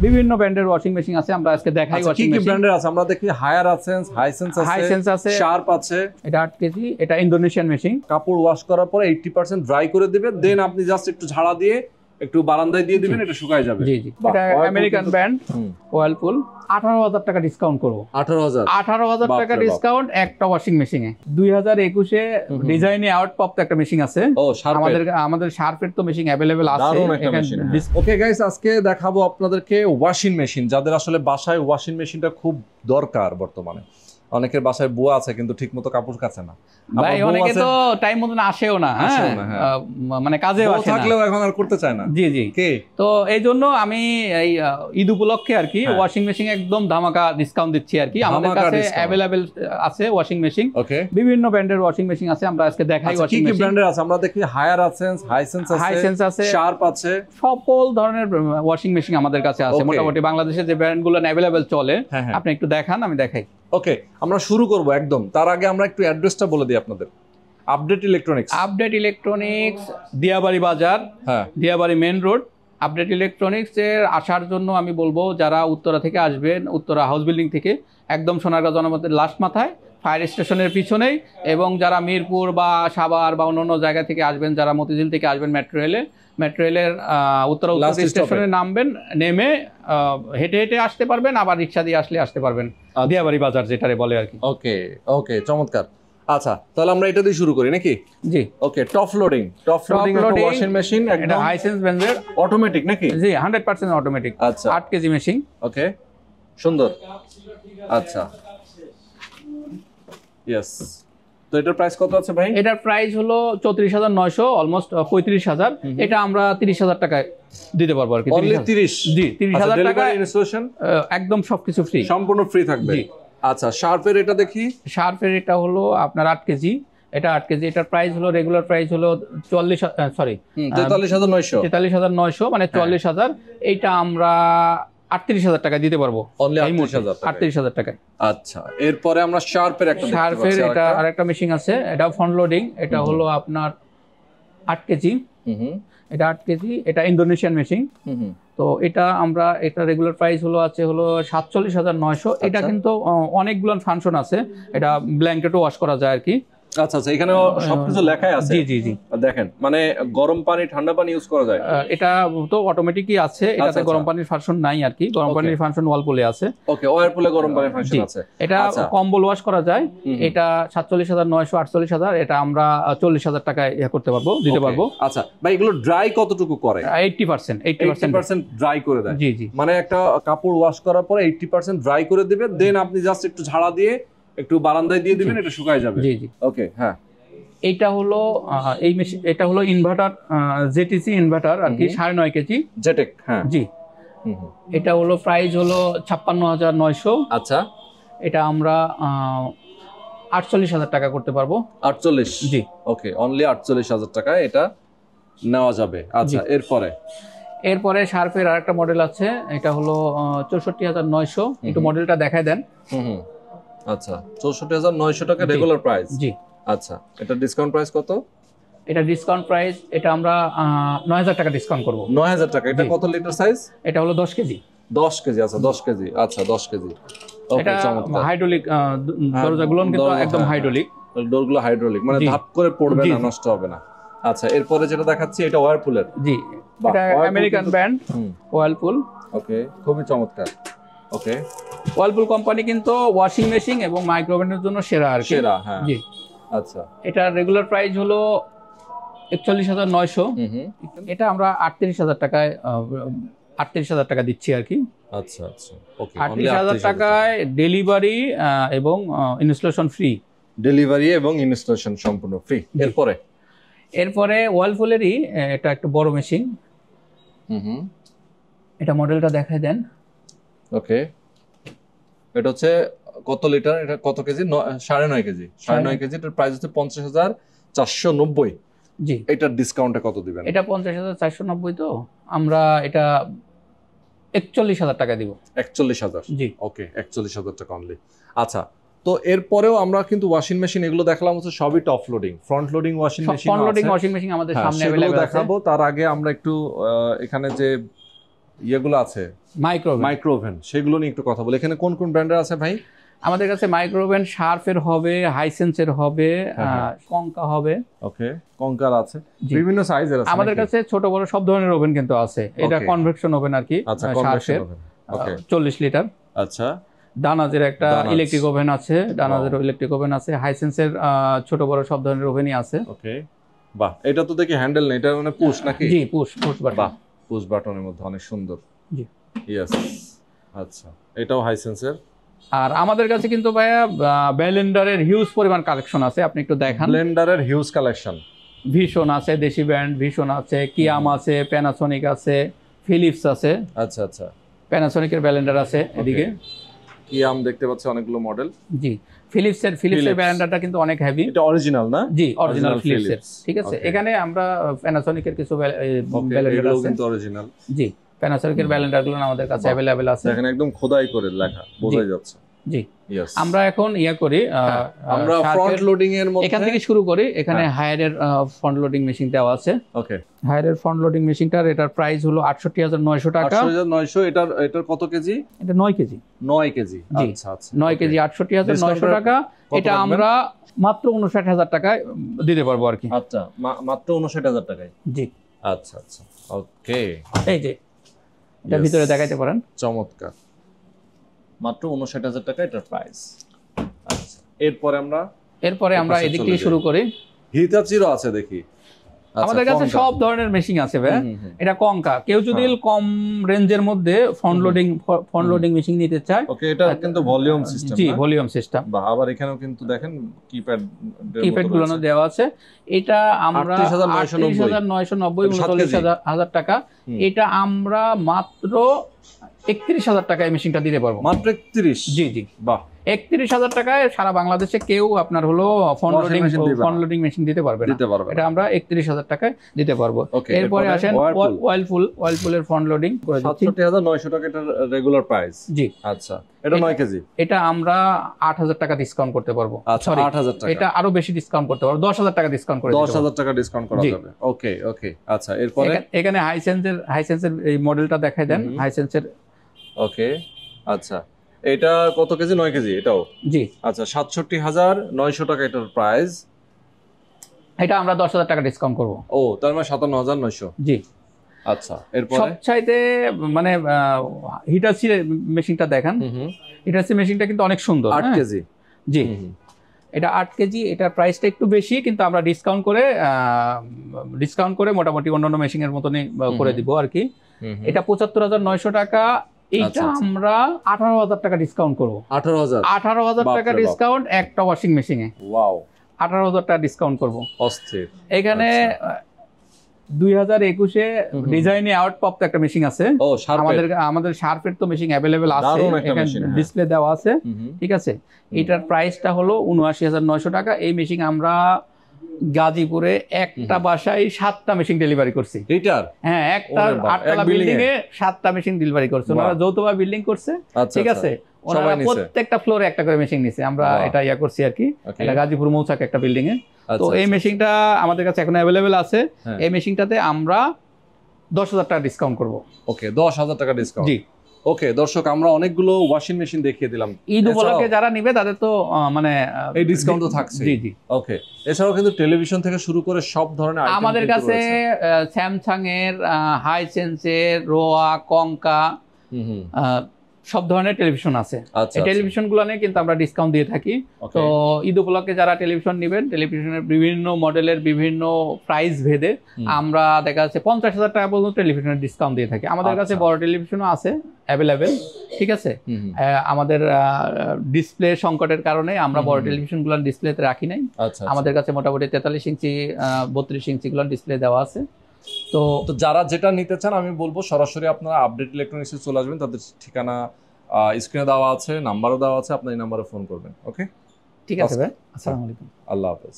বিভিন্ন ব্র্যান্ডের washing machine আছে, আমরা আজকে দেখাই। ওয়াশিং মেশিন কি ব্র্যান্ডের আছে? আমরা দেখি হায়ার আছে, হাইসেন্স আছে, শার্প আছে। এটা 8 কেজি, এটা ইন্দোনেশিয়ান মেশিন। কাপড় ওয়াশ করার পরে 80% ড্রাই করে দিবেন, দেন আপনি জাস্ট একটু ঝাড়া দিয়ে একটু বারান্দায় দিয়ে দিবেন, এটা শুকায় যাবে। জি জি, এটা আমেরিকান ব্র্যান্ড ওয়ালপুল। 18,000 টাকা ডিসকাউন্ট করব। 18,000 টাকা ডিসকাউন্ট একটা ওয়াশিং মেশিনে। 2021 এ ডিজাইনে আউটপপ একটা মেশিন আছে। আমাদের শার্পের তো মেশিন अवेलेबल আছে। ওকে গাইস, আজকে দেখাবো আপনাদেরকে ওয়াশিং মেশিন, যাদের আসলে বাসায় ওয়াশিং মেশিনটা খুব দরকার। বর্তমানে অনেকের বাসায় বুয়া আছে কিন্তু ঠিকমতো কাপড় কাচে না, ভাই অনেকে তো টাইম মতন আসেও না, মানে কাজেও আসে না, থাকলেও এখন আর করতে চায় না। জি জি, তো এই জন্য আমি এই ঈদ উপলক্ষে আর কি ওয়াশিং মেশিন একদম ধামাকা ডিসকাউন্ট দিচ্ছি আর কি। আমাদের কাছে अवेलेबल আছে ওয়াশিং মেশিন, বিভিন্ন ব্র্যান্ডের ওয়াশিং মেশিন আছে, আমরা আজকে দেখাই। ওয়াশিং মেশিন কি ব্র্যান্ডের আছে? আমরা দেখি হায়ার আছে, হাইসেন্স আছে, শার্প আছে, সকল ধরনের ওয়াশিং মেশিন আমাদের কাছে আছে। মোটামুটি বাংলাদেশে যে ব্র্যান্ডগুলো अवेलेबल চলে, আপনি একটু দেখান, আমি দেখাই। ওকে, আমরা শুরু করব একদম। তার আগে আমরা একটু অ্যাড্রেসটা বলে দিই আপনাদের। আপডেট ইলেকট্রনিক্স, দিয়াবাড়ি বাজার, Diabari main road. Update electronics এর আসার জন্য আমি বলবো, যারা উত্তরা থেকে আসবেন, উত্তরা হাউস বিল্ডিং থেকে একদম সোনারগাঁ জনপথের লাস্ট মাথায় ফায়ার স্টেশনের পিছনেই, এবং যারা মিরপুর বা সাভার বা অন্য জায়গা থেকে আসবেন, যারা মতিঝিল থেকে আসবেন মেট্রো রেলের উত্তরা স্টেশনে নামবেন, নেমে হেঁটে হেঁটে আসতে পারবেন, আবার রিক্সা দিয়ে আসতে পারবেন দিয়াবাড়ি বাজার যেটারে বলে আর কি। ওকে ওকে, চমৎকার। আচ্ছা, তাহলে আমরা এটা দিয়ে শুরু করি নাকি? জি। ওকে, টপ লোডিং একটা ওয়াশিং মেশিন, এটা হাইসেন্স ব্র্যান্ডের, অটোমেটিক নাকি? জি, 100% অটোমেটিক। আচ্ছা, 8 কেজি মেশিন। ওকে, সুন্দর। আচ্ছা, ইয়েস। তো এটার প্রাইস কত আছে ভাই? এটার প্রাইস হলো 34,900, অলমোস্ট 35,000। এটা আমরা 30,000 টাকায় দিতে পারবো আর কি। অনলি 30? জি, 30,000 টাকা ইনস্টলেশন একদম সবকিছু ফ্রি, সম্পূর্ণ ফ্রি থাকবে। আচ্ছা, শার্পের এটা দেখি। শার্পের এটা হলো আপনার 8 কেজি, এটা 8 কেজি। এটার প্রাইস হলো, রেগুলার প্রাইস হলো 43,900, মানে 44,000। এইটা আমরা 38,000 টাকা দিতে পারবো, 38,000 টাকায়। আচ্ছা, এরপরে আমরা শার্পের এটা আরেকটা মেশিন আছে, এটা ফ্রন্ট লোডিং। এটা হলো আপনার 8 কেজি, এটা 8 কেজি, এটা ইন্দোনেশিয়ান মেশিন। তো এটা রেগুলার প্রাইস হলো 47,900। এটা কিন্তু অনেকগুলো ফাংশন আছে, এটা ব্ল্যাঙ্কেটও ওয়াশ করা যায় আর কি। আচ্ছা আচ্ছা, এখানে সবকিছু লেখাই আছে। জি জি জি, দেখেন, মানে গরম পানি ঠান্ডা পানি ইউজ করা যায়। এটা তো অটোমেটিকই আছে, এটাতে গরম পানির ফাংশন নাই আর কি। গরম পানির ফাংশন ওয়ালপুলে আছে। ওকে, ওয়ালপুলে গরম পানির ফাংশন আছে। এটা কম্বল ওয়াশ করা যায়। এটা 47,900, 48,000। এটা আমরা 40,000 টাকায় করতে পারবো, দিতে পারবো। আচ্ছা ভাই, এগুলো ড্রাই কতটুকু করে? 80% ড্রাই করে দেয়। জি জি, মানে একটা কাপড় ওয়াশ করার পরে 80% ড্রাই করে দিবেন, দেন আপনি জাস্ট একটু ঝাড়া দিয়ে একটু বারান্দায় দিয়ে দিবেন, এটা শুকায় যাবে। জি জি, ওকে। হ্যাঁ, এটা হলো এটা হলো ইনভার্টার, জেটিসি ইনভার্টার আর কি, 9.5 কেজি জেটেক। হ্যাঁ জি, এটা হলো প্রাইস হলো 56,900। আচ্ছা, এটা আমরা 48,000 টাকা করতে পারবো। 48? জি, ওকে, অনলি 48,000 টাকায় এটা নেওয়া যাবে। আচ্ছা, এরপরে শার্পের আরেকটা মডেল আছে, এটা হলো 64,900। একটু মডেলটা দেখায় দেন। আচ্ছা, 64,900 টাকা রেগুলার প্রাইস। জি। আচ্ছা, এটা ডিসকাউন্ট প্রাইস কত? এটা ডিসকাউন্ট প্রাইস, এটা আমরা 9,000 টাকা ডিসকাউন্ট করব। 9,000 টাকা। এটা কত লিটার সাইজ? এটা হলো 10 কেজি। 10 কেজি, আচ্ছা 10 কেজি। আচ্ছা, 10 কেজি। ওকে, চমৎকার। হাইড্রোলিক দরজাগুলো কিন্তু একদম হাইড্রোলিক, ডোরগুলো হাইড্রোলিক, মানে ধাপ করে পড়বে না, নষ্ট হবে না। আচ্ছা, এরপরে যেটা দেখাচ্ছি, এটা ওয়ালপুলের। জি, এটা আমেরিকান ব্র্যান্ড ওয়ালপুল। ওকে, খুবই চমৎকার। ওকে, ওয়ালপুল কোম্পানি কিন্তু ওয়াশিং মেশিন এবং মাইক্রোওভেনের জন্য সেরা আর কি। সেরা, হ্যাঁ। জি। আচ্ছা, এটা রেগুলার প্রাইস হলো 41,900। এটা আমরা 38,000 টাকায় 38,000 টাকা দিচ্ছি আর কি। আচ্ছা আচ্ছা, ওকে, 38,000 টাকায় ডেলিভারি এবং ইনস্টলেশন ফ্রি। ডেলিভারি এবং ইনস্টলেশন সম্পূর্ণ ফ্রি। এরপরে ওয়ালপুলেরই এটা একটা বড় মেশিন। এটা মডেলটা দেখায় দেন। ওকে, এটা হচ্ছে কত লিটার? এটা কত কেজি? 9.5 কেজি। 9.5 কেজি। এটার প্রাইস হচ্ছে 50,490। জি। এটার ডিসকাউন্টে কত দিবেন? এটা 50,490, তো আমরা এটা 41,000 টাকা দিব। 41,000? জি। ওকে, 41,000 টাকা অনলি। আচ্ছা, তো এরপরেও আমরা কিন্তু ওয়াশিং মেশিন এগুলো দেখলাম হচ্ছে সবই top loading. Front loading washing machine washing machine আমাদের সামনে अवेलेबल আছে। দেখাবো। তার আগে আমরা একটু এখানে যে ইয়েগুলো আছে মাইক্রো ওভেন, সেগুলো নিয়ে একটু কথা বলি। এখানে কোন কোন ব্র্যান্ডের আছে ভাই? আমাদের কাছে মাইক্রো ওভেন শার্পের হবে, হাইসেন্সের হবে, কঙ্কা হবে। ওকে, কঙ্কার আছে, বিভিন্ন সাইজের আছে। আমাদের কাছে ছোট বড় সব ধরনের ওভেন কিন্তু আছে। এটা কনভেকশন ওভেন আর কি, শার্পের 40 লিটার। আচ্ছা, ডানাজের একটা ইলেকট্রিক ওভেন আছে, ডানাজের ইলেকট্রিক ওভেন আছে, হাইসেন্সের ছোট বড় সব ধরনের ওভেনই আছে। ওকে, বাহ, এটা তো দেখি হ্যান্ডেল নেই, এটা মানে পুশ নাকি? জি, পুশ বাটন। বাহ, পুশ বাটনের মধ্যে অনেক সুন্দর। জি, ইয়েস। আচ্ছা, এটাও হাইসেন্সের। আর আমাদের কাছে কিন্তু ভাইয়া ব্লেন্ডারের হিউজ পরিমাণ কালেকশন আছে, আপনি একটু দেখান। ব্লেন্ডারের হিউজ কালেকশন, ভিশন আছে, দেশি ব্র্যান্ড ভিশন আছে, কিয়াম আছে, প্যানাসোনিক আছে, ফিলিপস আছে। আচ্ছা আচ্ছা, প্যানাসোনিকের ব্লেন্ডার আছে এদিকে। কিয়াম দেখতে পাচ্ছি অনেকগুলো মডেল। জি, ফিলিপসের ব্লেন্ডারটা কিন্তু অনেক হেভি। এটা অরিজিনাল না? জি, অরিজিনাল ফিলিপসের। ঠিক আছে, এখানে আমরা প্যানাসোনিকের কিছু ব্লেন্ডার আছে কিন্তু অরিজিনাল। জি, প্যানাসোনিকের ব্লেন্ডারগুলো আমাদের কাছে अवेलेबल আছে। এখানে একদম খোদাই করে লেখা, বোঝা যাচ্ছে। জি, আমরা এখন করি, আমরা ফ্রন্ট লোডিং এর মধ্যে এখান থেকে শুরু করি। এখানে হায়ারের ফ্রন্ট লোডিং মেশিন দেওয়া আছে। ওকে, হায়ারের ফ্রন্ট লোডিং মেশিনটার এটার প্রাইস হলো 68900 টাকা। 68900। এটার কত কেজি? এটা 9 কেজি। 9 কেজি, আচ্ছা আচ্ছা, 9 কেজি 68900 টাকা। এটা আমরা মাত্র 59000 টাকায় দিতে পারবো আর কি। আচ্ছা, মাত্র 59000 টাকায়। জি, আচ্ছা আচ্ছা, ওকে। এই যে এটা ভিতরে দেখাইতে পারেন, চমৎকার। মাত্র 59000 টাকা এটার প্রাইস। আচ্ছা, এরপরে আমরা এদিক থেকে শুরু করি। হিতাচিরও আছে দেখি। আমাদের কাছে সব ধরনের মেশিন আছে ভাই। এটা কঙ্কা, কেউ যদি কম রেঞ্জের মধ্যে ফ্রন্ট লোডিং মেশিন নিতে চায়। ওকে, এটা কিন্তু ভলিউম সিস্টেম। জি, ভলিউম সিস্টেম। আবার এখানেও কিন্তু দেখেন কিপ্যাড গুলো দেওয়া আছে। এটা আমরা 38990 39000 টাকা। এটা আমরা মাত্র 31000 টাকায় মেশিনটা দিতে পারবো। মাত্র 31? জি জি, বাহ, 31000 টাকায় সারা বাংলাদেশে কেউ আপনার হলো ফ্রন্ট লোডিং মেশিন দিতে পারবে না। এটা আমরা 31000 টাকায় দিতে পারবো। এরপরে আসেন ওয়াইলপুলের ফ্রন্ট লোডিং করে দিচ্ছি। 67900 টাকা এটার রেগুলার প্রাইস। জি, আচ্ছা, এটা 9 কেজি। এটা আমরা 8000 টাকা ডিসকাউন্ট করতে পারবো। সরি, 8000 টাকা। এটা আরো বেশি ডিসকাউন্ট করতে পারবো, 10000 টাকা ডিসকাউন্ট করে দিতে পারবো। 10000 টাকা ডিসকাউন্ট করা যাবে। ওকে ওকে, আচ্ছা, এরপরে এখানে হাইসেন্সের এই মডেলটা দেখাই দেন, হাইসেন্সের। ওকে, আচ্ছা, এটা কত কেজি? 9 কেজি এটাও। জি, আচ্ছা, 67900 টাকা এটার প্রাইস। এটা আমরা 10000 টাকা ডিসকাউন্ট করব। ও, তার মানে 57900। জি, আচ্ছা, এরপরে সবচাইতে মানে হিটাচি মেশিনটা দেখেন। হিটাচি মেশিনটা কিন্তু অনেক সুন্দর। 8 কেজি। জি, এটা 8 কেজি। এটার প্রাইসটা একটু বেশি, কিন্তু আমরা ডিসকাউন্ট করে মোটামুটি অন্যান্য মেশিনের মতনই করে দিব আর কি। এটা 75900 টাকা। এইটা আমরা 18000 টাকা ডিসকাউন্ট করব। 18000 টাকা ডিসকাউন্ট একটা ওয়াশিং মেশিনে। ওয়াও, 18000 টাকা ডিসকাউন্ট করব। অস্থির। এখানে 2021-এ ডিজাইনে অ্যাওয়ার্ড প্রাপ্ত একটা মেশিন আছে। আমাদের শার্পের তো মেশিন अवेलेबल আছে, এখানে ডিসপ্লে দেওয়া আছে। ঠিক আছে, এটার প্রাইসটা হলো 79900 টাকা। এই মেশিন আমরা গাজীপুরে একটা বাসায় 7টা মেশিন ডেলিভারি করছি। হ্যাঁ, একটা 8তলা বিল্ডিং এ 7টা মেশিন ডেলিভারি করছে। ওনারা যৌথভাবে বিল্ডিং করছে। ঠিক আছে, ওনারা প্রত্যেকটা ফ্লোরে একটা করে মেশিন নিছে। আমরা এটা করছি আর কি। এটা গাজীপুর মৌচাক একটা বিল্ডিং এ। তো এই মেশিনটা আমাদের কাছে এখন अवेलेबल আছে। এই মেশিনটাতে আমরা 10000 টাকা ডিসকাউন্ট করব। ওকে, 10000 টাকা ডিসকাউন্ট। জি, ওকে দর্শক, আমরা অনেকগুলো ওয়াশিং মেশিন দেখিয়ে দিলাম। ঈদ উপলক্ষে যারা নিবে তাদের তো মানে এই ডিসকাউন্ট তো থাকছে। জি জি, ওকে। এছাড়াও কিন্তু টেলিভিশন থেকে শুরু করে সব ধরনের আইটেম আমাদের কাছে স্যামসাং এর, হাইসেন্সের, রোয়া, কঙ্কা সব ধরনের টেলিভিশন আছে। এই টেলিভিশনগুলো নিয়ে কিন্তু আমরা ডিসকাউন্ট দিয়ে থাকি। তো ঈদ উপলক্ষে যারা টেলিভিশন নেবেন, টেলিভিশনের বিভিন্ন মডেলের বিভিন্ন প্রাইস ভেদে আমরা দেখা যাচ্ছে 50000 টাকা পর্যন্ত টেলিভিশনের ডিসকাউন্ট দিয়ে থাকি। আমাদের কাছে বড় টেলিভিশনও আছে अवेलेबल। ঠিক আছে, আমাদের ডিসপ্লে সংকটের কারণে আমরা বড় টেলিভিশনগুলো ডিসপ্লেতে রাখি নাই। আমাদের কাছে মোটামুটি 43 ইঞ্চি 32 ইঞ্চিগুলো ডিসপ্লে দেওয়া আছে। তো যারা যেটা নিতে চান আমি বলবো সরাসরি আপনারা আপডেট ইলেকট্রনিক্সে চলে আসবেন। তাদের ঠিকানা স্ক্রিনে দেওয়া আছে, নাম্বারও দেওয়া আছে, আপনার এই নাম্বারে ফোন করবেন। ওকে, ঠিক আছে ভাই, আসসালামু আলাইকুম, আল্লাহ হাফেজ।